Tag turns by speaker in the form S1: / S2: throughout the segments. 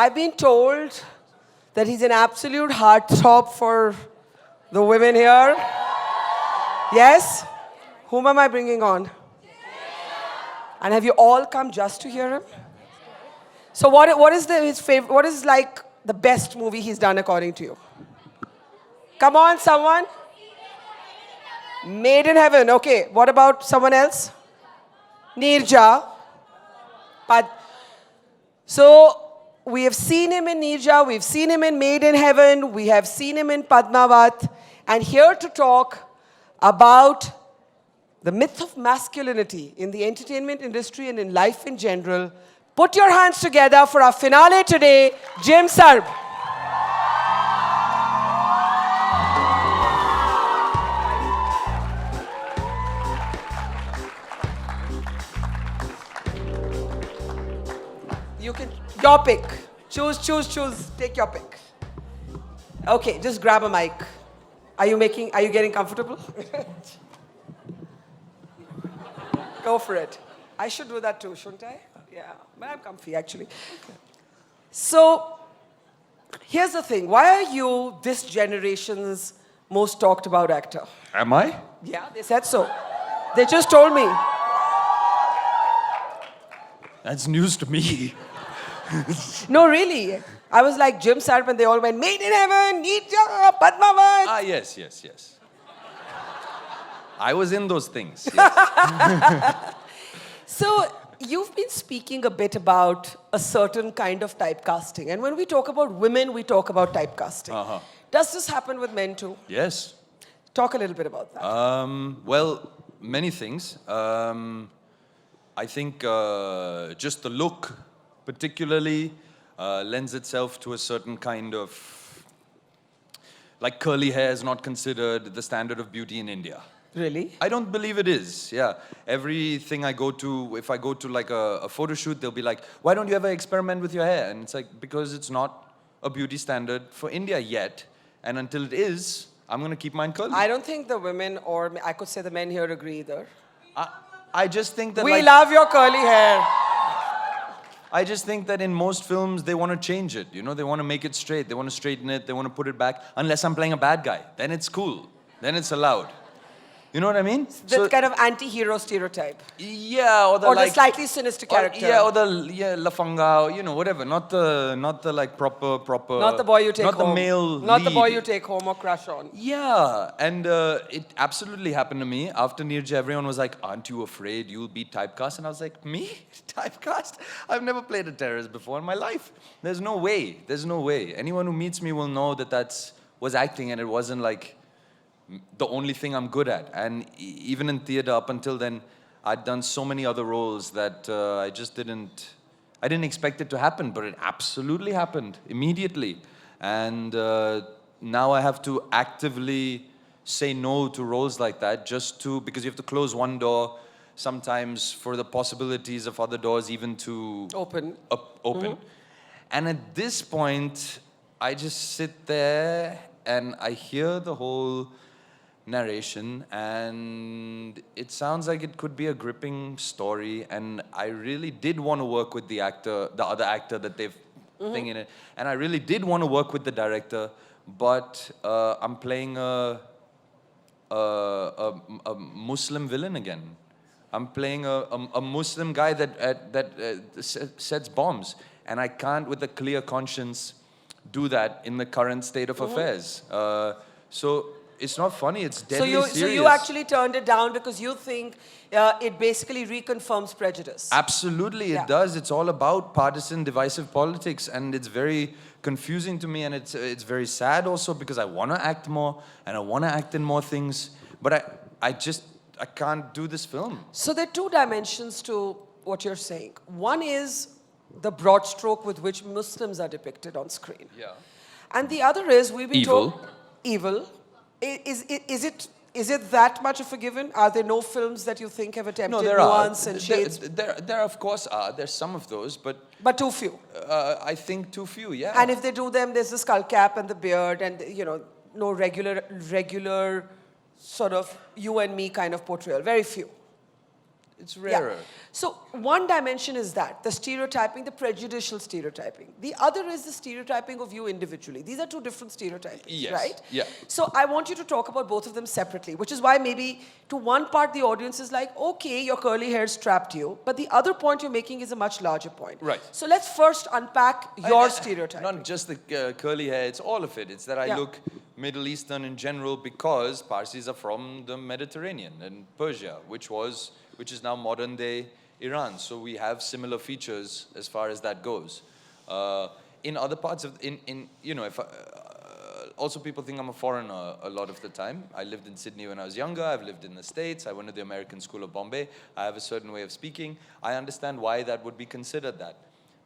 S1: I've been told that he's an absolute heartthrob for the women here. Yes? Whom am I bringing on? And have you all come just to hear him? So what is his favorite? What is like the best movie he's done according to you? Come on, someone. Made in Heaven. Okay. What about someone else? Neerja. So we have seen him in Neerja. We've seen him in Made in Heaven. We have seen him in Padmavat. And here to talk about the myth of masculinity in the entertainment industry and in life in general. Put your hands together for our finale today, Jim Sarbh. You can, your pick. Choose. Take your pick. Okay, just grab a mic. Are you getting comfortable? Go for it. I should do that too, shouldn't I? Yeah, but I'm comfy actually. Okay. So, here's the thing. Why are you this generation's most talked about actor?
S2: Am I?
S1: Yeah, they said so. They just told me.
S2: That's news to me.
S1: No, really. I was like Jim Sarbh and they all went, Made in Heaven, Neerja, Padmavat.
S2: Ah, yes. I was in those things. Yes.
S1: So, you've been speaking a bit about a certain kind of typecasting. And when we talk about women, we talk about typecasting.
S2: Uh-huh.
S1: Does this happen with men too?
S2: Yes.
S1: Talk a little bit about that.
S2: Well, many things. I think just the look, particularly, lends itself to a certain kind of, like curly hair is not considered the standard of beauty in India.
S1: Really?
S2: I don't believe it is, yeah. Everything I go to, if I go to like a photo shoot, they'll be like, why don't you ever experiment with your hair? And it's like, because it's not a beauty standard for India yet. And until it is, I'm going to keep mine curly.
S1: I don't think the women, or I could say the men here, agree either.
S2: I just think that
S1: We love your curly hair.
S2: I just think that in most films, they want to change it. You know, they want to make it straight. They want to straighten it. They want to put it back. Unless I'm playing a bad guy. Then it's cool. Then it's allowed. You know what I mean?
S1: That kind of anti-hero stereotype.
S2: Yeah, or
S1: the slightly sinister character.
S2: Or the lafanga, you know, whatever. Not the like proper.
S1: Not the boy you take home.
S2: Not the male
S1: Not
S2: lead.
S1: the boy you take home or crush on.
S2: Yeah, and it absolutely happened to me. After Neerja, everyone was like, aren't you afraid you'll be typecast? And I was like, me? Typecast? I've never played a terrorist before in my life. There's no way. Anyone who meets me will know that was acting and it wasn't like the only thing I'm good at. And even in theater, up until then, I'd done so many other roles that I didn't expect it to happen, but it absolutely happened immediately. And now I have to actively say no to roles like that because you have to close one door sometimes for the possibilities of other doors even to
S1: open.
S2: Mm-hmm. And at this point, I just sit there and I hear the whole narration and it sounds like it could be a gripping story, and I really did want to work with the other actor that they've thing in it, and I really did want to work with the director, but I'm playing a Muslim villain again. I'm playing a Muslim guy that sets bombs, and I can't with a clear conscience do that in the current state of affairs. So it's not funny, it's deadly serious.
S1: So you actually turned it down because you think it basically reconfirms prejudice.
S2: Absolutely, it does. It's all about partisan, divisive politics, and it's very confusing to me, and it's very sad also because I want to act more, and I want to act in more things, but I can't do this film.
S1: So there are two dimensions to what you're saying. One is the broad stroke with which Muslims are depicted on screen.
S2: Yeah.
S1: And the other is we've been
S2: Evil.
S1: told evil. Is it that much of a given? Are there no films that you think have attempted nuance and shades?
S2: There of course are. There's some of those, but
S1: too few.
S2: I think too few. Yeah.
S1: And if they do them, there's the skull cap and the beard, and no regular sort of you and me kind of portrayal. Very few.
S2: It's rarer.
S1: So one dimension is that, the stereotyping, the prejudicial stereotyping. The other is the stereotyping of you individually. These are two different stereotypes,
S2: Yes.
S1: right?
S2: Yeah.
S1: So I want you to talk about both of them separately, which is why maybe to one part the audience is like, okay, your curly hair trapped you, but the other point you're making is a much larger point.
S2: Right.
S1: So let's first unpack your stereotype.
S2: Not just the curly hair, it's all of it. It's that I
S1: Yeah.
S2: look Middle Eastern in general because Parsis are from the Mediterranean and Persia, which is now modern day Iran. So we have similar features as far as that goes. In other parts of, if also people think I'm a foreigner a lot of the time. I lived in Sydney when I was younger. I've lived in the States. I went to the American School of Bombay. I have a certain way of speaking. I understand why that would be considered that.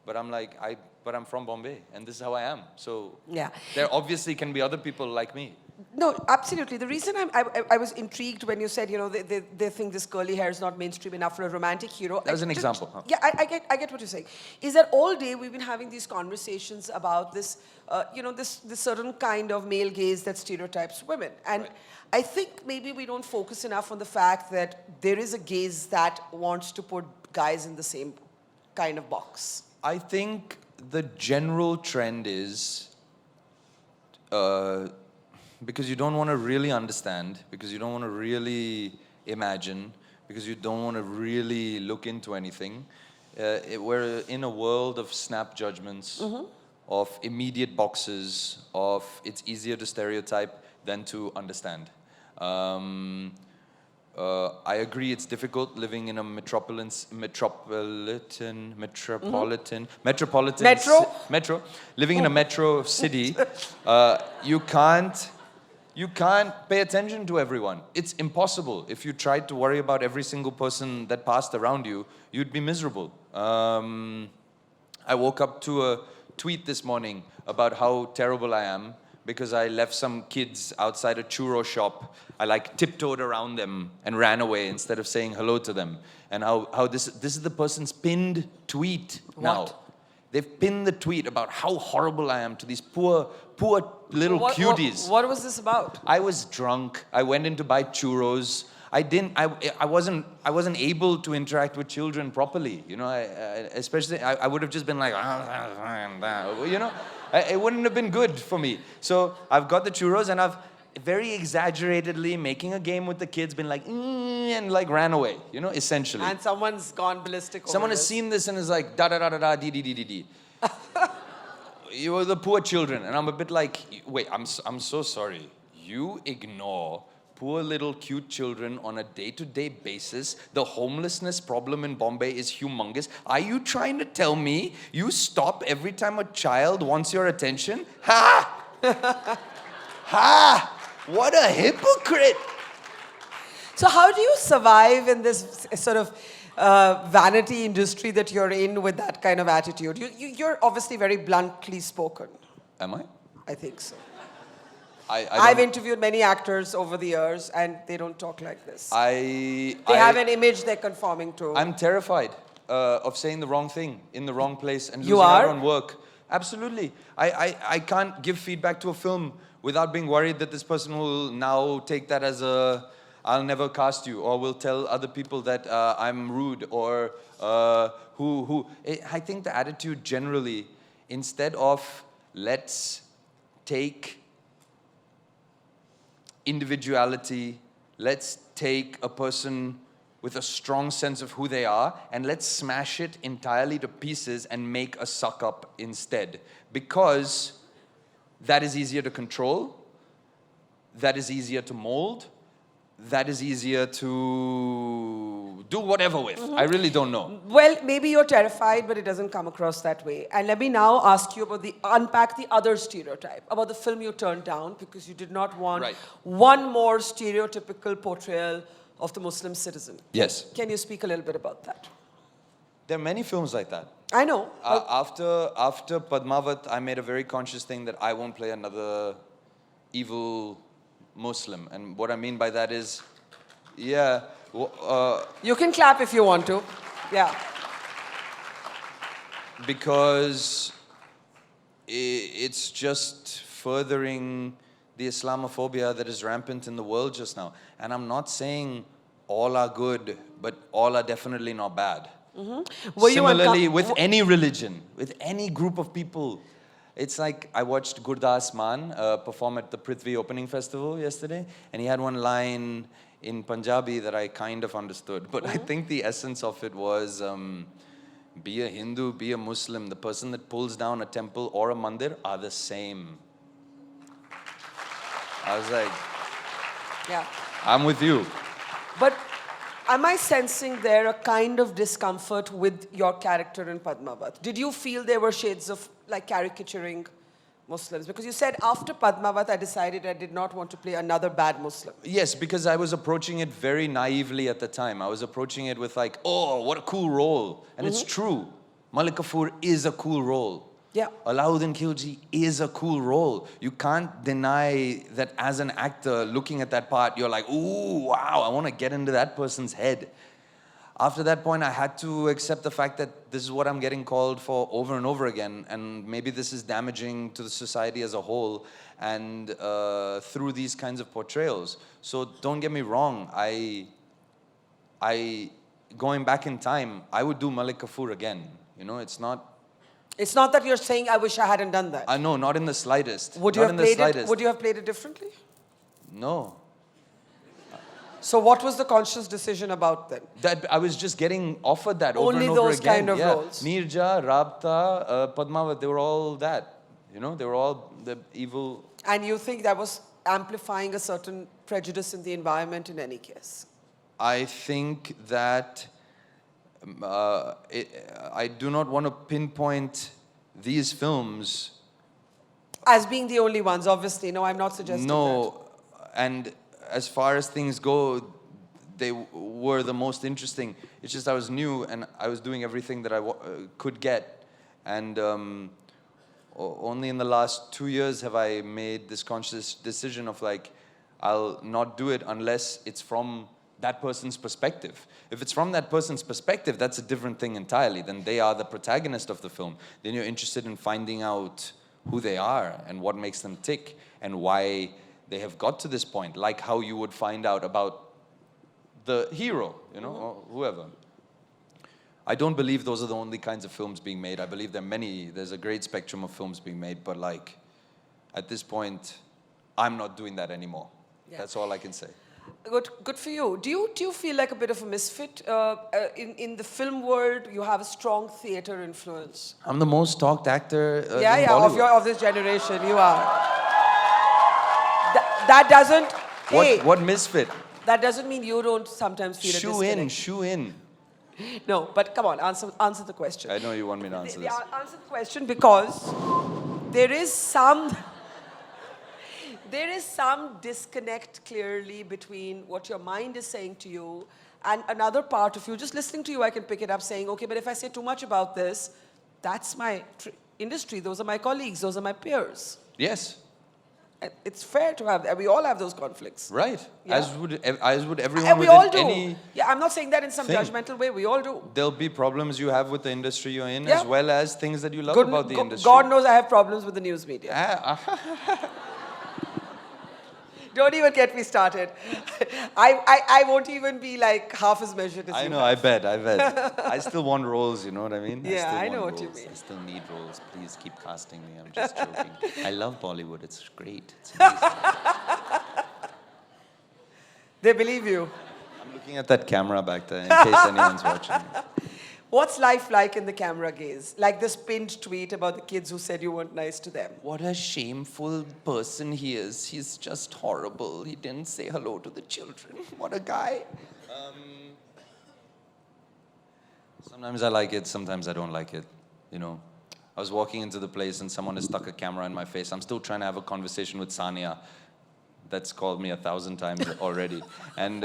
S2: But I'm like, but I'm from Bombay, and this is how I am. So
S1: Yeah.
S2: there obviously can be other people like me.
S1: No, absolutely. The reason I was intrigued when you said, they think this curly hair is not mainstream enough for a romantic hero.
S2: That was an example. Huh?
S1: Yeah, I get what you're saying. Is that all day we've been having these conversations about this, this certain kind of male gaze that stereotypes women. And
S2: Right.
S1: I think maybe we don't focus enough on the fact that there is a gaze that wants to put guys in the same kind of box.
S2: I think the general trend is because you don't want to really understand, because you don't want to really imagine, because you don't want to really look into anything. We're in a world of snap judgments, of immediate boxes, of it's easier to stereotype than to understand. I agree it's difficult living in a living in a metro city. You can't pay attention to everyone. It's impossible. If you tried to worry about every single person that passed around you, you'd be miserable. I woke up to a tweet this morning about how terrible I am because I left some kids outside a churro shop. I tiptoed around them and ran away instead of saying hello to them. And how this is the person's pinned tweet now.
S1: What?
S2: They've pinned the tweet about how horrible I am to these poor little cuties.
S1: What was this about?
S2: I was drunk. I went in to buy churros. I wasn't able to interact with children properly. I would have just been like, it wouldn't have been good for me. So I've got the churros and I've very exaggeratedly making a game with the kids, been like, and ran away, essentially.
S1: And someone's gone ballistic over
S2: Someone has
S1: this.
S2: seen this and is like, da da da da da, dee dee dee dee dee. You are the poor children. And I'm a bit like, wait, I'm so sorry. You ignore poor little cute children on a day-to-day basis. The homelessness problem in Bombay is humongous. Are you trying to tell me you stop every time a child wants your attention? Ha! Ha! What a hypocrite!
S1: So how do you survive in this sort of vanity industry that you're in with that kind of attitude? You're obviously very bluntly spoken.
S2: Am I?
S1: I think so.
S2: I've
S1: interviewed many actors over the years, and they don't talk like this.
S2: They
S1: They have an image they're conforming to.
S2: I'm terrified of saying the wrong thing in the wrong place and
S1: You
S2: losing out
S1: are?
S2: on work. Absolutely. I can't give feedback to a film without being worried that this person will now take that as I'll never cast you, or will tell other people that I'm rude, or I think the attitude generally, instead of let's take individuality, let's take a person with a strong sense of who they are and let's smash it entirely to pieces and make a suck up instead. Because that is easier to control, that is easier to mold, that is easier to do whatever with. I really don't know.
S1: Well, maybe you're terrified, but it doesn't come across that way. And let me now ask you about unpack the other stereotype, about the film you turned down because you did not want
S2: Right.
S1: one more stereotypical portrayal of the Muslim citizen.
S2: Yes.
S1: Can you speak a little bit about that?
S2: There are many films like that.
S1: I know.
S2: After Padmavat, I made a very conscious thing that I won't play another evil Muslim. And what I mean by that is,
S1: You can clap if you want to. Yeah.
S2: because it's just furthering the Islamophobia that is rampant in the world just now. And I'm not saying all are good, but all are definitely not bad.
S1: Were you
S2: Similarly,
S1: uncom-
S2: with any religion, with any group of people, it's like I watched Gurdas Mann perform at the Prithvi Opening Festival yesterday, and he had one line in Punjabi that I kind of understood, but I think the essence of it was be a Hindu, be a Muslim, the person that pulls down a temple or a mandir are the same. I was like,
S1: Yeah.
S2: I'm with you.
S1: But am I sensing there a kind of discomfort with your character in Padmavat? Did you feel there were shades of like caricaturing Muslims? Because you said after Padmavat, I decided I did not want to play another bad Muslim.
S2: Yes, because I was approaching it very naively at the time. I was approaching it with like, oh, what a cool role. And it's true. Malik Kafur is a cool role.
S1: Yeah.
S2: Alauddin Khilji is a cool role. You can't deny that as an actor, looking at that part, you're like, ooh, wow, I want to get into that person's head. After that point, I had to accept the fact that this is what I'm getting called for over and over again, and maybe this is damaging to the society as a whole, and through these kinds of portrayals. So don't get me wrong, I going back in time, I would do Malik Kafur again. You know, it's not
S1: that you're saying I wish I hadn't done that.
S2: no, not in the slightest.
S1: Would you
S2: Not
S1: have
S2: in the
S1: played it?
S2: slightest.
S1: Would you have played it differently?
S2: No.
S1: So what was the conscious decision about then?
S2: That I was just getting offered that over
S1: Only
S2: and over
S1: those
S2: again.
S1: kind of
S2: yeah.
S1: roles.
S2: Nirja, Rabta, Padmavat, they were all that. You know, they were all the evil.
S1: And you think that was amplifying a certain prejudice in the environment in any case?
S2: I think that I do not want to pinpoint these films.
S1: As being the only ones, obviously. No, I'm not suggesting that.
S2: No, and as far as things go, they were the most interesting. It's just I was new and I was doing everything that I could get. And only in the last 2 years have I made this conscious decision of like, I'll not do it unless it's from that person's perspective. If it's from that person's perspective, that's a different thing entirely. Then they are the protagonist of the film. Then you're interested in finding out who they are and what makes them tick and why they have got to this point, like how you would find out about the hero, you know, or whoever. I don't believe those are the only kinds of films being made. I believe there's a great spectrum of films being made, but like, at this point, I'm not doing that anymore.
S1: Yeah.
S2: That's all I can say.
S1: Good for you. Do you feel like a bit of a misfit? In the film world, you have a strong theater influence.
S2: I'm the most talked actor in
S1: Yeah,
S2: Bollywood.
S1: of this generation, you are. That doesn't. Hey,
S2: What misfit?
S1: that doesn't mean you don't sometimes feel a disconnect.
S2: Shoe in.
S1: No, but come on, answer the question.
S2: I know you want me to answer this.
S1: Answer the question because there is some disconnect clearly between what your mind is saying to you and another part of you. Just listening to you, I can pick it up saying, okay, but if I say too much about this, that's my industry. Those are my colleagues. Those are my peers.
S2: Yes,
S1: It's fair to have that. We all have those conflicts.
S2: right.
S1: Yeah.
S2: As would everyone
S1: And we
S2: within
S1: all do.
S2: any.
S1: Yeah, I'm not saying that in some
S2: thing.
S1: judgmental way. We all do.
S2: There'll be problems you have with the industry you're in,
S1: Yeah.
S2: as well as things that you love about the industry.
S1: God knows I have problems with the news media. Don't even get me started. I won't even be like half as measured as
S2: I
S1: you
S2: know,
S1: have.
S2: I bet. I still want roles, you know what I mean?
S1: Yeah,
S2: still
S1: I know
S2: want
S1: what you
S2: roles.
S1: mean.
S2: I still need roles. Please keep casting me. I'm just joking. I love Bollywood. It's great. It's amazing.
S1: They believe you.
S2: I'm looking at that camera back there in case anyone's watching.
S1: What's life like in the camera gaze? Like this pinned tweet about the kids who said you weren't nice to them.
S2: What a shameful person he is. He's just horrible. He didn't say hello to the children. What a guy. Sometimes I like it, sometimes I don't like it. You know, I was walking into the place and someone has stuck a camera in my face. I'm still trying to have a conversation with Sania. That's called me 1,000 times already. And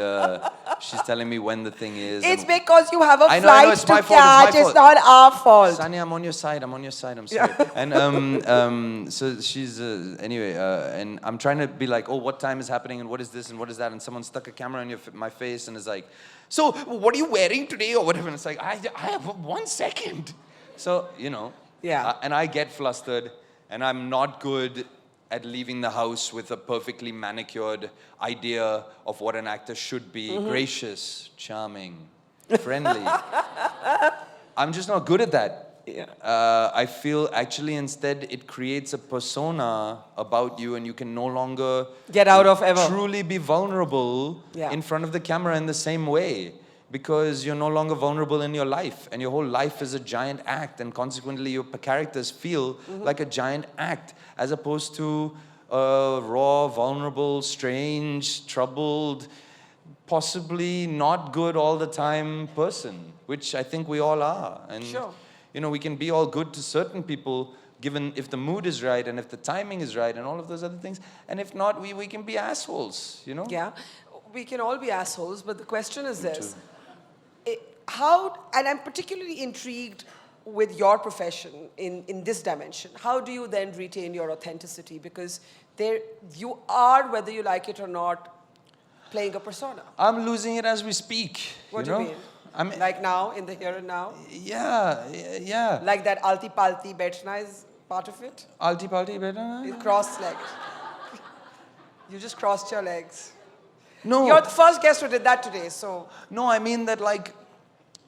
S2: she's telling me when the thing is.
S1: It's
S2: and
S1: because you have a
S2: I know,
S1: flight
S2: it's
S1: to
S2: my fault,
S1: catch.
S2: it's my
S1: It's
S2: fault.
S1: not our fault.
S2: Sania, I'm on your side. I'm sorry. And so she's anyway, and I'm trying to be like, oh, what time is happening, and what is this, and what is that, and someone stuck a camera in my face, and is like, so what are you wearing today, or whatever. And it's like, I have 1 second. So you know,
S1: Yeah.
S2: and I get flustered, and I'm not good at leaving the house with a perfectly manicured idea of what an actor should be. Gracious, charming, friendly. I'm just not good at that.
S1: Yeah.
S2: I feel actually instead it creates a persona about you, and you can no longer
S1: Get out of ever.
S2: truly be vulnerable
S1: Yeah.
S2: in front of the camera in the same way, because you're no longer vulnerable in your life, and your whole life is a giant act, and consequently your characters feel like a giant act, as opposed to a raw, vulnerable, strange, troubled, possibly not good all the time person, which I think we all are. And
S1: Sure.
S2: you know, we can be all good to certain people, given if the mood is right and if the timing is right and all of those other things. And if not, we can be assholes, you know?
S1: Yeah, we can all be assholes, but the question is this. How, and I'm particularly intrigued with your profession in this dimension. How do you then retain your authenticity? Because there, you are, whether you like it or not, playing a persona.
S2: I'm losing it as we speak.
S1: What
S2: you
S1: do
S2: know?
S1: you mean?
S2: I mean,
S1: Like now, in the here and now?
S2: yeah.
S1: Like that alti-palti betna is part of it?
S2: Alti palti better?
S1: You cross-legged. You just crossed your legs.
S2: No.
S1: You're the first guest who did that today, so...
S2: No, I mean that like,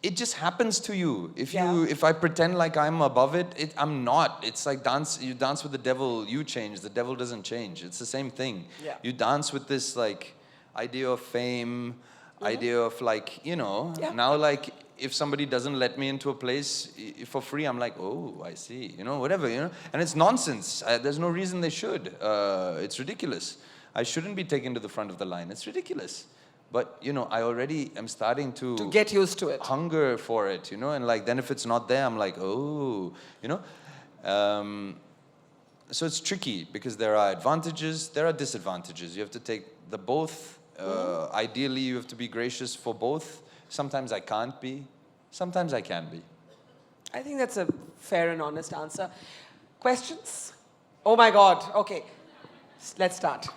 S2: it just happens to you.
S1: Yeah.
S2: If I pretend like I'm above it, I'm not. It's like you dance with the devil, you change. The devil doesn't change. It's the same thing.
S1: Yeah.
S2: You dance with this like idea of fame, idea of like, you know,
S1: Yeah.
S2: now like if somebody doesn't let me into a place for free, I'm like, oh, I see, you know, whatever, you know. And it's nonsense. There's no reason they should. It's ridiculous. I shouldn't be taken to the front of the line. It's ridiculous. But, you know, I already am starting to
S1: get used to it.
S2: hunger for it, you know, and like then if it's not there, I'm like, oh, you know. So it's tricky because there are advantages, there are disadvantages. You have to take the both. Ideally, you have to be gracious for both. Sometimes I can't be. Sometimes I can be.
S1: I think that's a fair and honest answer. Questions? Oh my God. Okay. Let's start.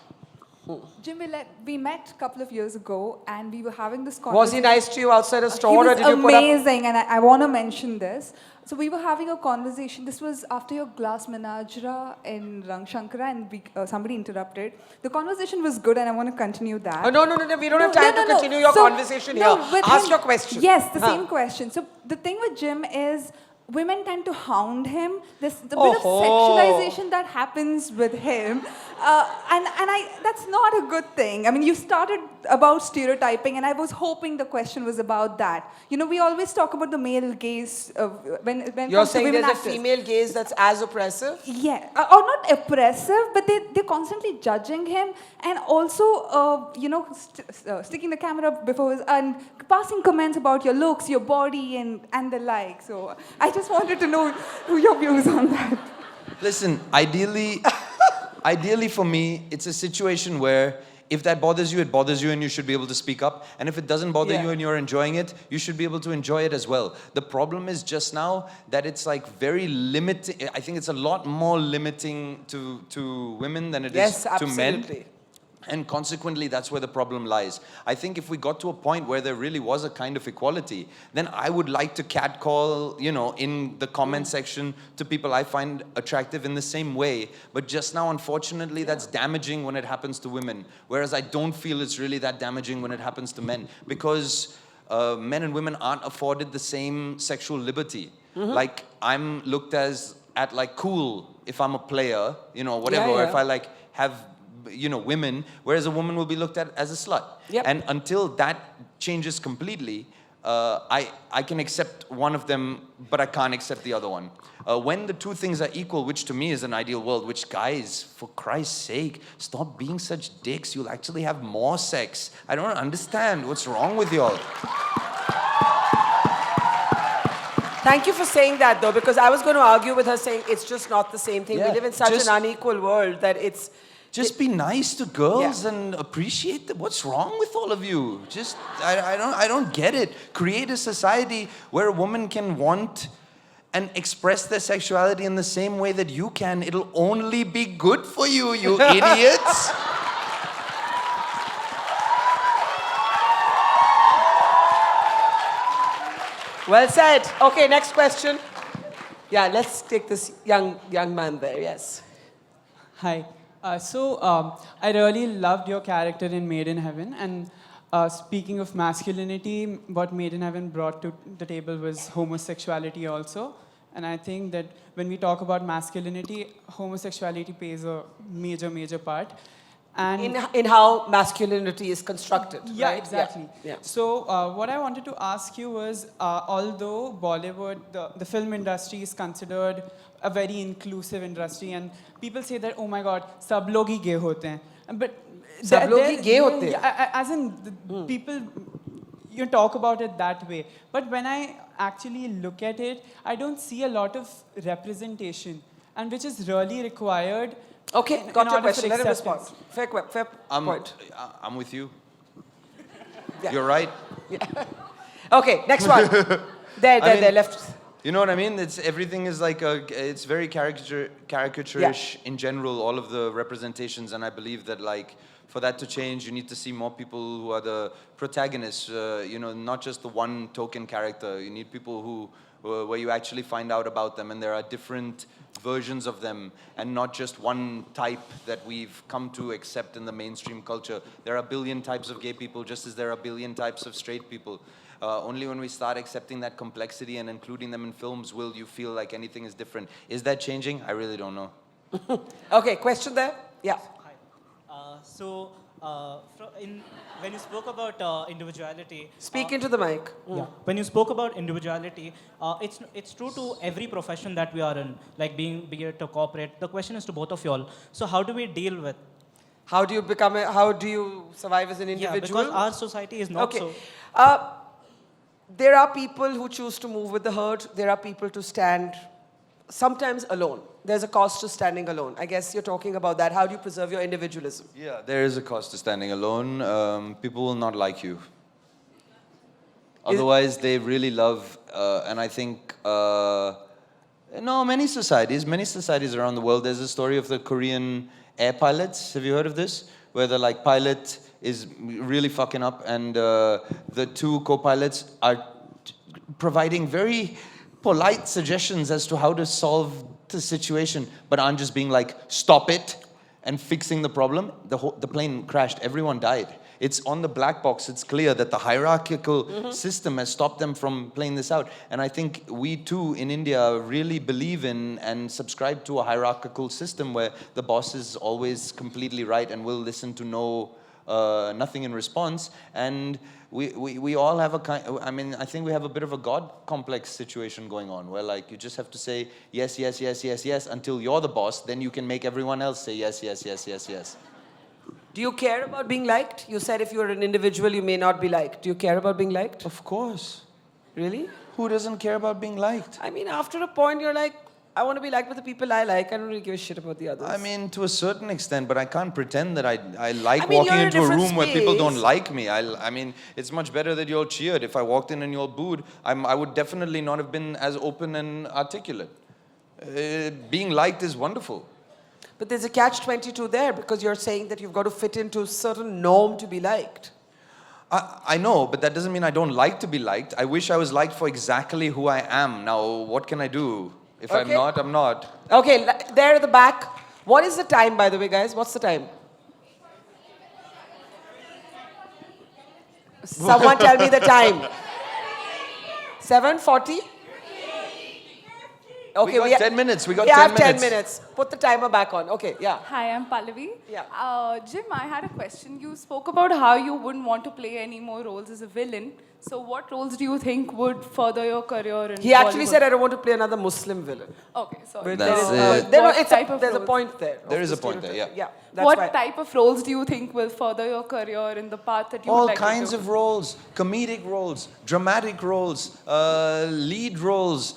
S3: Jim, we met a couple of years ago and we were having this conversation.
S1: Was he nice to you outside a
S3: He
S1: store, or
S3: was
S1: did you put up?
S3: amazing, and I want to mention this. So we were having a conversation. This was after your glass menagera in Rang Shankara, and somebody interrupted. The conversation was good, and I want to continue that.
S1: Oh, no. We don't have time to continue your conversation here.
S3: with
S1: Ask
S3: him-
S1: your question.
S3: Yes, the
S1: Huh.
S3: same question. So the thing with Jim is, women tend to hound him. There's a bit of sexualization that happens with him. That's not a good thing. I mean, you started about stereotyping, and I was hoping the question was about that. You know, we always talk about the male gaze when it
S1: You're
S3: comes to
S1: saying
S3: women
S1: there's a
S3: actors.
S1: female gaze that's as oppressive?
S3: Yeah, or not oppressive, but they're constantly judging him, and also, sticking the camera before his, and passing comments about your looks, your body, and the like. So I just wanted to know your views on that.
S2: Listen, ideally for me, it's a situation where if that bothers you, it bothers you, and you should be able to speak up. And if it doesn't bother
S1: Yeah.
S2: you and you're enjoying it, you should be able to enjoy it as well. The problem is just now that it's like very limiting. I think it's a lot more limiting to women than it
S1: Yes,
S2: is to men.
S1: absolutely.
S2: And consequently, that's where the problem lies. I think if we got to a point where there really was a kind of equality, then I would like to catcall, you know, in the comment section to people I find attractive in the same way. But just now, unfortunately, that's damaging when it happens to women. Whereas I don't feel it's really that damaging when it happens to men. Because men and women aren't afforded the same sexual liberty. Like, I'm looked at like cool if I'm a player, you know, whatever.
S1: Yeah,
S2: Or
S1: yeah.
S2: if I like have, you know, women, whereas a woman will be looked at as a slut.
S1: Yep.
S2: And until that changes completely, I can accept one of them, but I can't accept the other one. When the two things are equal, which to me is an ideal world, which, guys, for Christ's sake, stop being such dicks. You'll actually have more sex. I don't understand. What's wrong with y'all?
S1: Thank you for saying that, though, because I was going to argue with her saying it's just not the same thing.
S2: Yeah,
S1: We live in such
S2: just-
S1: an unequal world that it's...
S2: Just be nice to girls
S1: Yeah.
S2: and appreciate them. What's wrong with all of you? Just, I don't get it. Create a society where a woman can want and express their sexuality in the same way that you can. It'll only be good for you, you idiots.
S1: Well said. Okay, next question. Yeah, let's take this young man there, yes.
S4: Hi. I really loved your character in Made in Heaven. And speaking of masculinity, what Made in Heaven brought to the table was homosexuality also. And I think that when we talk about masculinity, homosexuality plays a major, major part. And
S1: In how masculinity is constructed,
S4: yeah,
S1: right?
S4: exactly.
S1: Yeah.
S4: So what I wanted to ask you was, although Bollywood, the film industry is considered a very inclusive industry, and people say that, oh my God, sab log hi gay hote hain. But
S1: Sab log hi gay hote hain?
S4: yeah, as in people, you talk about it that way. But when I actually look at it, I don't see a lot of representation, and which is really required.
S1: Okay,
S4: in
S1: got your
S4: order for
S1: question. Let him respond.
S4: acceptance.
S1: Fair point.
S2: I'm with you.
S1: Yeah.
S2: You're right.
S1: Okay, next one. There, left.
S2: You know what I mean? It's everything is like it's very caricaturish in general. All of the representations, and I believe that like for that to change, you need to see more people who are the protagonists. You know, not just the one token character. You need people who where you actually find out about them, and there are different versions of them, and not just one type that we've come to accept in the mainstream culture. There are a billion types of gay people, just as there are a billion types of straight people. Only when we start accepting that complexity and including them in films will you feel like anything is different. Is that changing? I really don't know.
S1: Okay, question there? Yeah.
S5: When you spoke about individuality,
S1: Speak into the mic.
S5: yeah, when you spoke about individuality, it's true to every profession that we are in, like be it a corporate. The question is to both of y'all. So how do we deal with?
S1: How do you survive as an
S5: Yeah,
S1: individual?
S5: because our society is not
S1: Okay.
S5: so.
S1: There are people who choose to move with the herd. There are people to stand sometimes alone. There's a cost to standing alone. I guess you're talking about that. How do you preserve your individualism?
S2: Yeah, there is a cost to standing alone. People will not like you. Otherwise, they really love, and I think, many societies around the world. There's a story of the Korean air pilots. Have you heard of this? Where the pilot is really fucking up, and the two co-pilots are providing very polite suggestions as to how to solve the situation, but aren't just being like, stop it, and fixing the problem. The plane crashed. Everyone died. It's on the black box. It's clear that the hierarchical system has stopped them from playing this out. And I think we too in India really believe in and subscribe to a hierarchical system where the boss is always completely right and will listen to nothing in response. And we all have I think we have a bit of a God complex situation going on where you just have to say yes, yes, yes, yes, yes until you're the boss. Then you can make everyone else say yes, yes, yes, yes, yes.
S1: Do you care about being liked? You said if you're an individual, you may not be liked. Do you care about being liked?
S2: Of course.
S1: Really?
S2: Who doesn't care about being liked?
S1: I mean, after a point, you're like, I want to be liked by the people I like. I don't really give a shit about the others.
S2: I mean, to a certain extent, but I can't pretend that I like
S1: I mean,
S2: walking
S1: you're in a
S2: into a
S1: different
S2: room where people don't
S1: space.
S2: like me. I mean, it's much better that you're cheered. If I walked in and you're booed, I would definitely not have been as open and articulate. Being liked is wonderful.
S1: But there's a catch-22 there because you're saying that you've got to fit into a certain norm to be liked.
S2: I know, but that doesn't mean I don't like to be liked. I wish I was liked for exactly who I am. Now, what can I do? If I'm
S1: Okay.
S2: not, I'm not.
S1: Okay, there at the back. What is the time, by the way, guys? What's the time? Someone tell me the time. 7:40? Okay,
S2: we got 10 minutes. We got
S1: we
S2: 10
S1: have 10
S2: minutes.
S1: minutes. Put the timer back on. Okay, yeah.
S3: Hi, I'm Pallavi.
S1: Yeah.
S3: Jim, I had a question. You spoke about how you wouldn't want to play any more roles as a villain. So what roles do you think would further your career in
S1: He actually
S3: Bollywood?
S1: said, I don't want to play another Muslim villain.
S3: Okay, sorry.
S2: That's it.
S3: What type of
S1: There's a
S3: roles?
S1: point there.
S2: There
S1: of
S2: is
S1: the
S2: a point there,
S1: stereotype.
S2: yeah.
S1: That's
S3: What
S1: why.
S3: type of roles do you think will further your career in the path that you would
S2: All
S3: like
S2: kinds
S3: to do?
S2: of roles, comedic roles, dramatic roles, lead roles.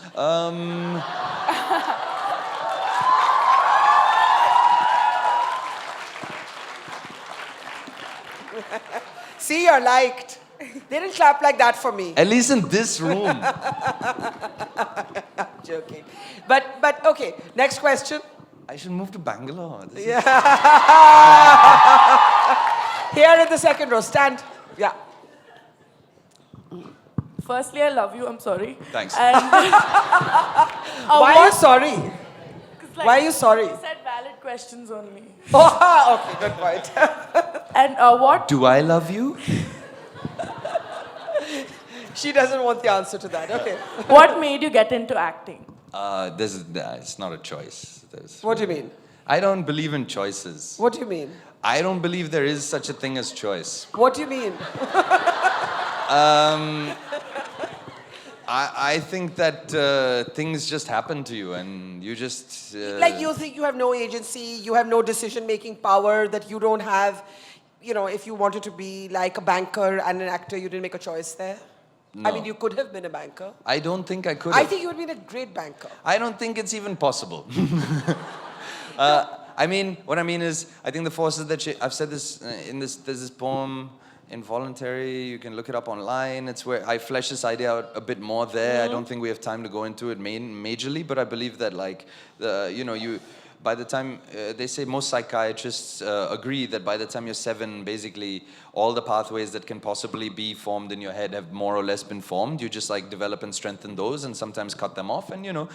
S1: See, you're liked. They didn't clap like that for me.
S2: At least in this room.
S1: Joking. But okay, next question.
S2: I should move to Bangalore. This is-
S1: Here in the second row, stand. Yeah.
S6: Firstly, I love you. I'm sorry.
S2: Thanks.
S6: And
S1: Why are you sorry?
S6: 'cause, like,
S1: Why are you sorry?
S6: You said valid questions only.
S1: Oh, okay, good point.
S6: And what?
S2: Do I love you?
S1: She doesn't want the answer to that. Okay.
S6: What made you get into acting?
S2: It's not a choice.
S1: What do you mean?
S2: I don't believe in choices.
S1: What do you mean?
S2: I don't believe there is such a thing as choice.
S1: What do you mean?
S2: I think that things just happen to you and you just...
S1: Like you think you have no agency, you have no decision-making power, that you don't have, if you wanted to be like a banker and an actor, you didn't make a choice there? I
S2: No.
S1: mean, you could have been a banker.
S2: I don't think I could
S1: I
S2: have.
S1: think you would have been a great banker.
S2: I don't think it's even possible. I mean, what I mean is, I think the forces that I've said this there's this poem, Involuntary, you can look it up online. It's where I flesh this idea out a bit more there. I don't think we have time to go into it majorly, but I believe that by the time, they say most psychiatrists agree that by the time you're 7, basically, all the pathways that can possibly be formed in your head have more or less been formed. You just develop and strengthen those and sometimes cut them off and,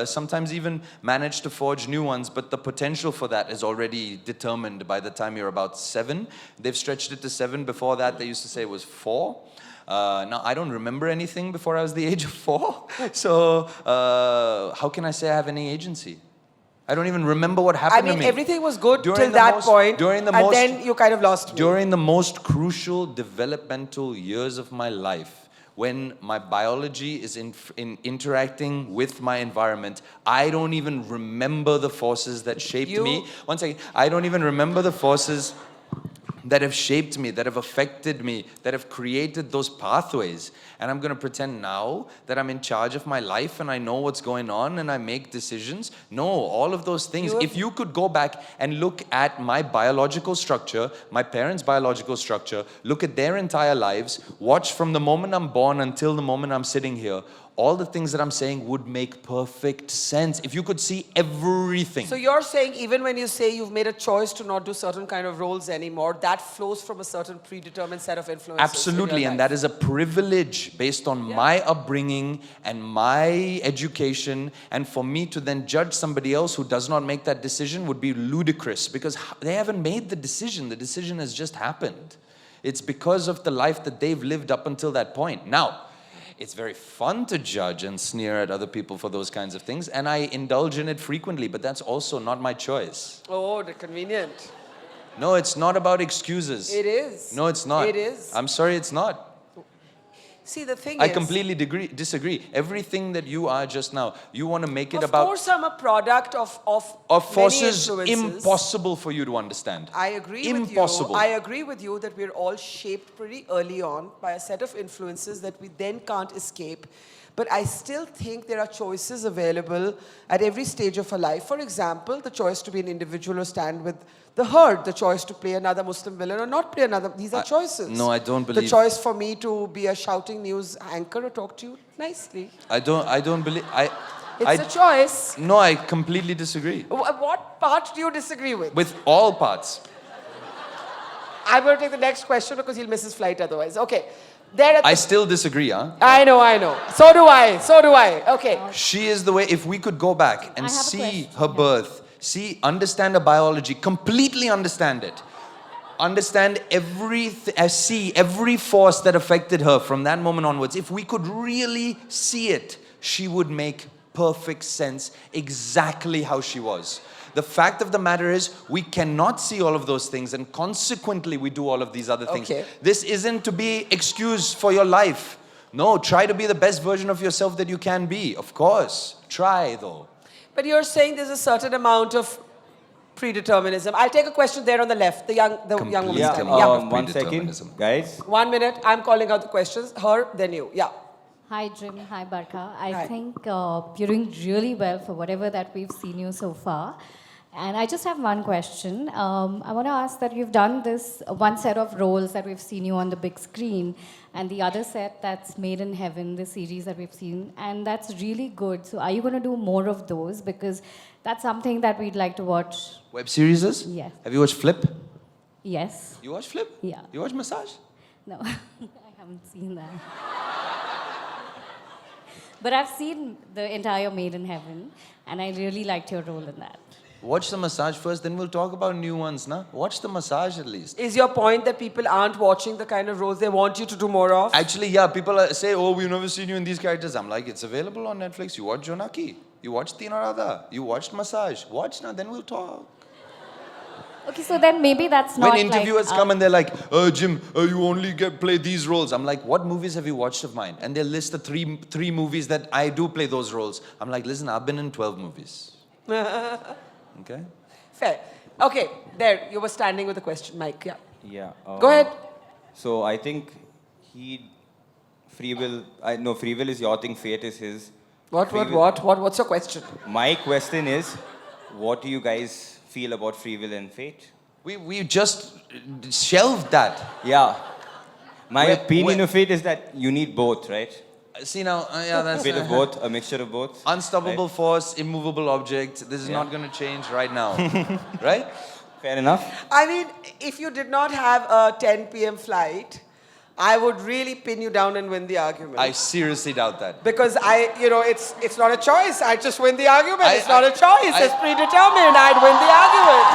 S2: sometimes even manage to forge new ones. But the potential for that is already determined by the time you're about 7. They've stretched it to 7. Before that, they used to say it was 4. Now, I don't remember anything before I was the age of 4. So how can I say I have any agency? I don't even remember what happened to me.
S1: Everything was good
S2: During
S1: till
S2: the
S1: that
S2: most-
S1: point,
S2: during the
S1: and
S2: most-
S1: then you kind of lost me.
S2: During the most crucial developmental years of my life, when my biology is in interacting with my environment, I don't even remember the forces that shaped me. One second. I don't even remember the forces that have shaped me, that have affected me, that have created those pathways. And I'm going to pretend now that I'm in charge of my life and I know what's going on and I make decisions. No, all of those things. If you could go back and look at my biological structure, my parents' biological structure, look at their entire lives, watch from the moment I'm born until the moment I'm sitting here, all the things that I'm saying would make perfect sense. If you could see everything.
S1: So you're saying even when you say you've made a choice to not do certain kind of roles anymore, that flows from a certain predetermined set of influences.
S2: Absolutely, and that is a privilege based on my upbringing and my education, and for me to then judge somebody else who does not make that decision would be ludicrous because they haven't made the decision has just happened. It's because of the life that they've lived up until that point. Now, it's very fun to judge and sneer at other people for those kinds of things, and I indulge in it frequently, but that's also not my choice.
S1: Oh, the convenient.
S2: No, it's not about excuses.
S1: It is.
S2: No, it's not.
S1: It is.
S2: I'm sorry, it's not.
S1: See, the thing
S2: I
S1: is...
S2: completely disagree. Everything that you are just now, you want to make it
S1: Of
S2: about...
S1: course, I'm a product of
S2: forces
S1: many influences.
S2: impossible for you to understand.
S1: I agree
S2: Impossible.
S1: with you. I agree with you that we're all shaped pretty early on by a set of influences that we then can't escape. But I still think there are choices available at every stage of our life. For example, the choice to be an individual or stand with the herd, the choice to play another Muslim villain or not play another. These are choices.
S2: No, I don't believe...
S1: The choice for me to be a shouting news anchor or talk to you nicely.
S2: I don't believe...
S1: It's a choice.
S2: No, I completely disagree.
S1: What part do you disagree with?
S2: With all parts.
S1: I'm going to take the next question because he'll miss his flight otherwise. Okay.
S2: I still disagree, huh?
S1: I know. So do I. Okay.
S2: She is the way, if we could go back and see her birth, understand her biology, completely understand it. Understand see every force that affected her from that moment onwards. If we could really see it, she would make perfect sense exactly how she was. The fact of the matter is, we cannot see all of those things, and consequently, we do all of these other things.
S1: Okay.
S2: This isn't to be excuse for your life. No, try to be the best version of yourself that you can be. Of course. Try, though.
S1: But you're saying there's a certain amount of predeterminism. I'll take a question there on the left, the young woman.
S2: Yeah,
S1: standing.
S2: yeah.
S7: 1 second, guys.
S1: 1 minute. I'm calling out the questions. Her, then you. Yeah.
S8: Hi, Jim. Hi, Barkha. I
S1: Hi.
S8: think you're doing really well for whatever that we've seen you so far. And I just have one question. I want to ask that you've done this one set of roles that we've seen you on the big screen, and the other set that's Made in Heaven, the series that we've seen, and that's really good. So are you going to do more of those? Because that's something that we'd like to watch.
S2: Web series?
S8: Yes.
S2: Have you watched Flip?
S8: Yes.
S2: You watched Flip?
S8: Yeah.
S2: You watched Massage?
S8: No, I haven't seen that. But I've seen the entire Made in Heaven, and I really liked your role in that.
S2: Watch the massage first, then we'll talk about new ones, na? Watch the massage at least.
S1: Is your point that people aren't watching the kind of roles they want you to do more of?
S2: Actually, yeah, people say, oh, we've never seen you in these characters. I'm like, it's available on Netflix. You watch Jonaki. You watched Tina Radha. You watched Massage. Watch now, then we'll talk.
S8: Okay, so then maybe that's not
S2: When interviewers
S8: like,
S2: come and they're like, Jim, you only play these roles. I'm like, what movies have you watched of mine? And they'll list the three movies that I do play those roles. I'm like, listen, I've been in 12 movies. Okay?
S1: Fair. Okay, there. You were standing with a question, Mike. Yeah.
S7: Yeah.
S1: Go ahead.
S7: So I think free will is your thing, fate is his.
S1: What's your question?
S7: My question is, what do you guys feel about free will and fate?
S2: We just shelved that.
S7: Yeah. My
S2: Wait,
S7: opinion
S2: wait.
S7: of it is that you need both, right?
S2: See now, yeah,
S7: A
S2: that's
S7: bit of both, a mixture of both.
S2: unstoppable
S7: right?
S2: force, immovable object. This is
S7: Yeah.
S2: not going to change right now, right?
S7: Fair enough.
S1: I mean, if you did not have a 10 p.m. flight, I would really pin you down and win the argument.
S2: I seriously doubt that.
S1: Because it's not a choice. I just win the argument.
S2: I-
S1: It's not a choice.
S2: I-
S1: It's predetermined. I'd win the argument.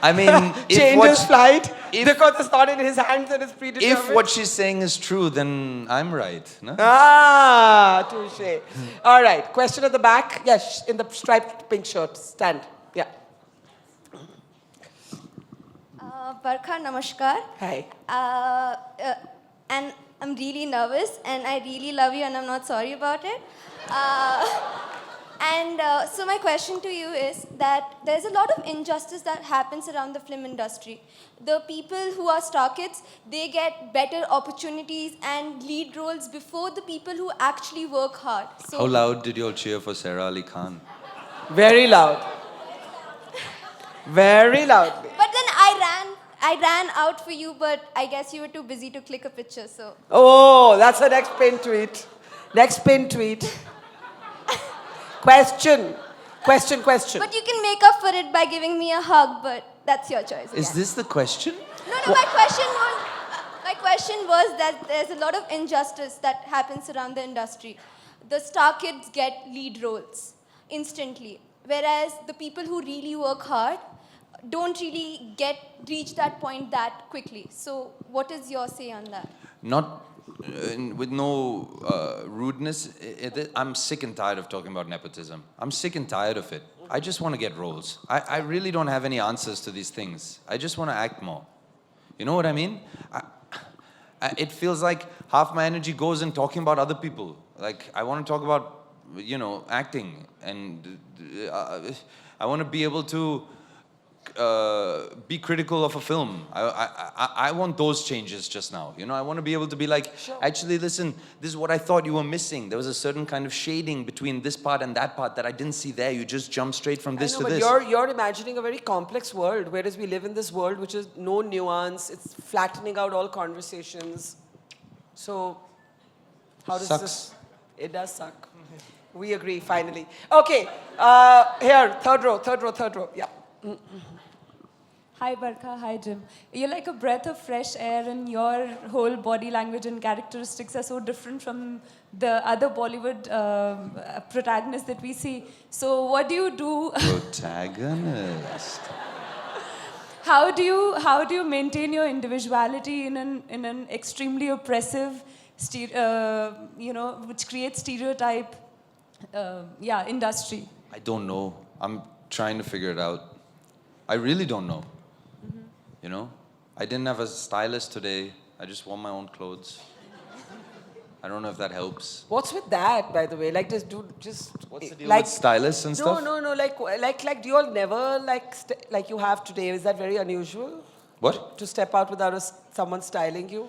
S2: I mean,
S1: Change his flight
S2: if-
S1: because it's not in his hands and it's predetermined.
S2: if what she's saying is true, then I'm right. No?
S1: Ah, touche. All right. Question at the back. Yes, in the striped pink shirt. Stand. Yeah.
S9: Barkha, namaskar.
S1: Hi.
S9: And I'm really nervous and I really love you and I'm not sorry about it. So my question to you is that there's a lot of injustice that happens around the film industry. The people who are star kids, they get better opportunities and lead roles before the people who actually work hard. So
S2: How loud did you all cheer for Sarah Ali Khan?
S1: Very loud. Very loudly.
S9: But then I ran out for you, but I guess you were too busy to click a picture, so.
S1: Oh, that's the next pin tweet. Next pin tweet. Question.
S9: But you can make up for it by giving me a hug, but that's your choice.
S2: Is
S9: again.
S2: this the question?
S9: No, my question was that there's a lot of injustice that happens around the industry. The star kids get lead roles instantly, whereas the people who really work hard don't really reach that point that quickly. So what is your say on that?
S2: Not with no rudeness. I'm sick and tired of talking about nepotism. I'm sick and tired of it. I just want to get roles. I really don't have any answers to these things. I just want to act more. You know what I mean? It feels like half my energy goes in talking about other people. Like, I want to talk about, acting. And I want to be able to be critical of a film. I want those changes just now. I want to be able to be like, actually, listen, this is what I thought you were missing. There was a certain kind of shading between this part and that part that I didn't see there. You just jumped straight from this
S1: I know,
S2: to
S1: but
S2: this.
S1: you're imagining a very complex world, whereas we live in this world which is no nuance. It's flattening out all conversations. So, how does
S2: Sucks.
S1: this? It does suck. We agree. Finally. Okay. Here, third row. Yeah.
S3: Hi Barkha, hi Jim. You're like a breath of fresh air and your whole body language and characteristics are so different from the other Bollywood protagonists that we see. So what do you do?
S2: Protagonist.
S3: How do you maintain your individuality in an extremely oppressive, which creates stereotype, industry?
S2: I don't know. I'm trying to figure it out. I really don't know. I didn't have a stylist today. I just wore my own clothes. I don't know if that helps.
S1: What's with that, by the way? Like, just
S2: What's the deal
S1: like
S2: with stylists and stuff?
S1: No. Like, do you all never like you have today? Is that very unusual
S2: What?
S1: to step out without someone styling you?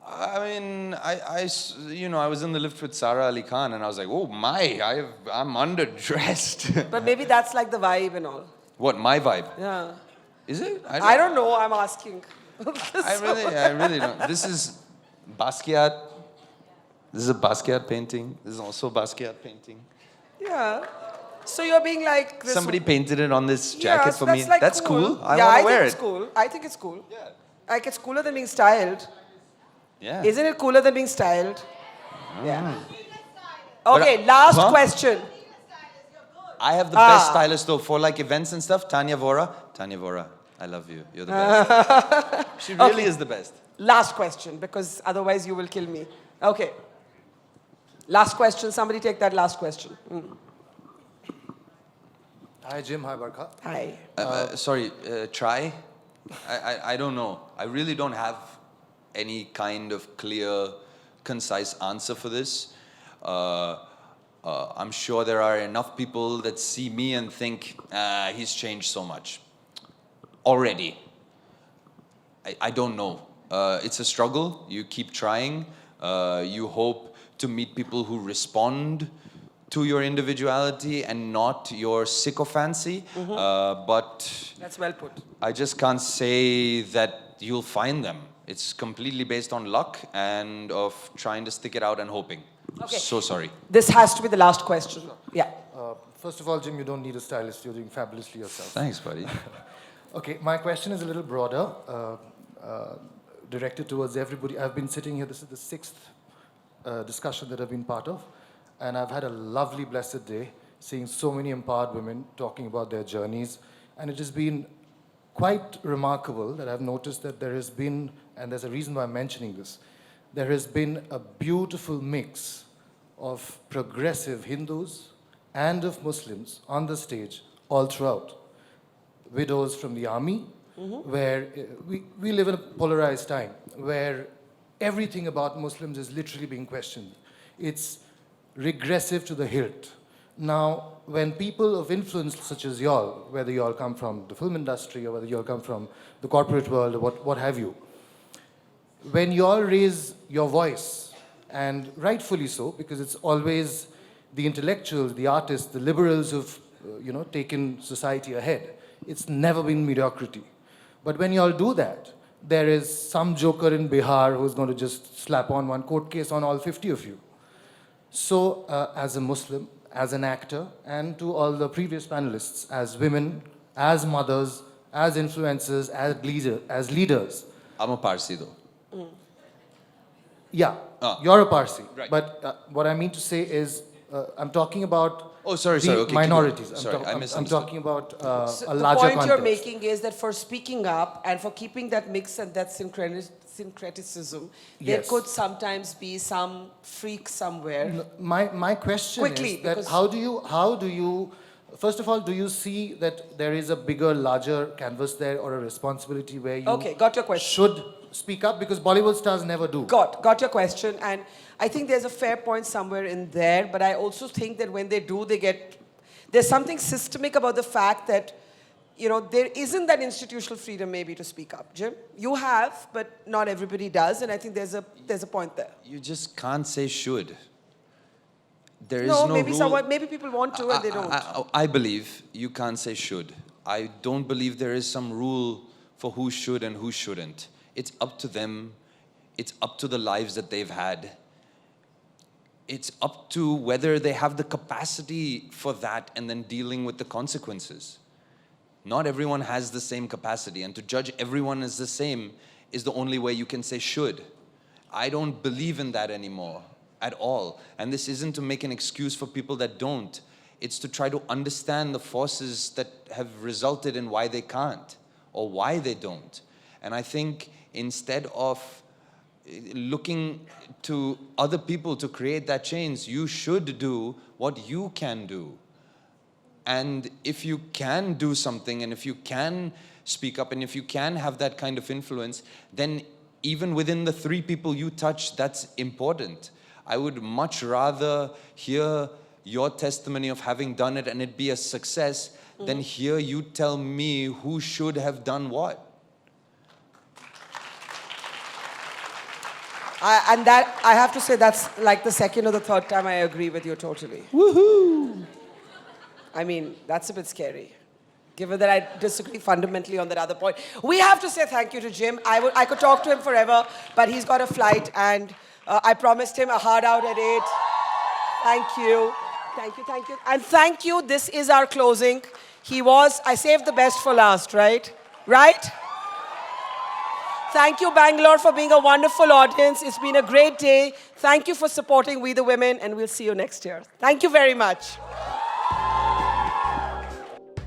S2: I mean, I was in the lift with Sarah Ali Khan and I was like, oh my, I'm underdressed.
S1: But maybe that's like the vibe and all.
S2: What, my vibe?
S1: Yeah.
S2: Is it?
S1: I don't know. I'm asking.
S2: I really don't. This is Basquiat. This is a Basquiat painting. This is also a Basquiat painting.
S1: Yeah. So you're being like this.
S2: Somebody painted it on this jacket
S1: so
S2: for me.
S1: Like
S2: That's cool. I
S1: yeah,
S2: want
S1: I
S2: to wear
S1: think
S2: it.
S1: it's cool. I think it's cool.
S2: Yeah.
S1: Like, it's cooler than being styled.
S2: Yeah.
S1: Isn't it cooler than being styled? Yeah. Okay, last
S2: Huh?
S1: question.
S2: I have the best stylist though for like events and stuff. Tanya Vora. Tanya Vora, I love you. You're the best. She really is the best.
S1: Last question, because otherwise you will kill me. Okay. Last question. Somebody take that last question.
S10: Hi, Jim. Hi, Barkha.
S1: Hi.
S2: Sorry, try. I don't know. I really don't have any kind of clear, concise answer for this. I'm sure there are enough people that see me and think, he's changed so much. Already. I don't know. It's a struggle. You keep trying. You hope to meet people who respond to your individuality and not your sycophancy. But
S1: That's well put.
S2: I just can't say that you'll find them. It's completely based on luck and of trying to stick it out and hoping.
S1: Okay.
S2: So sorry.
S1: This has to be the last question. Yeah.
S10: First of all, Jim, you don't need a stylist. You're doing fabulously yourself.
S2: Thanks, buddy.
S10: Okay, my question is a little broader, directed towards everybody. I've been sitting here. This is the sixth discussion that I've been part of. And I've had a lovely, blessed day seeing so many empowered women talking about their journeys. And it has been quite remarkable that I've noticed that there has been, and there's a reason why I'm mentioning this, there has been a beautiful mix of progressive Hindus and of Muslims on the stage all throughout. Widows from the army, where we live in a polarized time, where everything about Muslims is literally being questioned. It's regressive to the hilt. Now, when people of influence such as y'all, whether y'all come from the film industry or whether y'all come from the corporate world or what have you, when y'all raise your voice, and rightfully so, because it's always the intellectuals, the artists, the liberals who've taken society ahead. It's never been mediocrity. But when y'all do that, there is some joker in Bihar who's going to just slap on one court case on all 50 of you. So, as a Muslim, as an actor, and to all the previous panelists, as women, as mothers, as influencers, as leaders.
S2: I'm a Parsi though.
S10: Yeah, you're a Parsi.
S2: Right.
S10: But what I mean to say is, I'm talking about
S2: sorry.
S10: the
S2: Okay, keep
S10: minorities.
S2: going. Sorry, I
S10: I'm
S2: misunderstood.
S10: talking about
S1: So
S10: a
S1: the
S10: larger
S1: point
S10: context.
S1: you're making is that for speaking up and for keeping that mix and that syncretism, there
S10: Yes.
S1: could sometimes be some freak somewhere.
S10: My question
S1: Quickly,
S10: is that
S1: because-
S10: how do you, first of all, do you see that there is a bigger, larger canvas there or a responsibility where you
S1: Okay, got your question.
S10: should speak up? Because Bollywood stars never do.
S1: Got your question, and I think there's a fair point somewhere in there, but I also think that when they do, there's something systemic about the fact that, there isn't that institutional freedom maybe to speak up. Jim, you have, but not everybody does, and I think there's a point there.
S2: You just can't say should. There is no
S1: maybe
S2: rule.
S1: maybe people want to and they don't.
S2: I believe you can't say should. I don't believe there is some rule for who should and who shouldn't. It's up to them. It's up to the lives that they've had. It's up to whether they have the capacity for that and then dealing with the consequences. Not everyone has the same capacity, and to judge everyone as the same is the only way you can say should. I don't believe in that anymore at all. And this isn't to make an excuse for people that don't. It's to try to understand the forces that have resulted in why they can't or why they don't. And I think instead of looking to other people to create that change, you should do what you can do. And if you can do something, and if you can speak up, and if you can have that kind of influence, then even within the 3 people you touch, that's important. I would much rather hear your testimony of having done it and it be a success than hear you tell me who should have done what.
S1: And that, I have to say, that's like the second or the third time I agree with you totally. Woohoo! I mean, that's a bit scary, given that I disagree fundamentally on that other point. We have to say thank you to Jim. I could talk to him forever, but he's got a flight, and I promised him a hard out at 8. Thank you. Thank you, thank you. And thank you, this is our closing. I saved the best for last, right? Right? Thank you, Bangalore, for being a wonderful audience. It's been a great day. Thank you for supporting We the Women, and we'll see you next year. Thank you very much.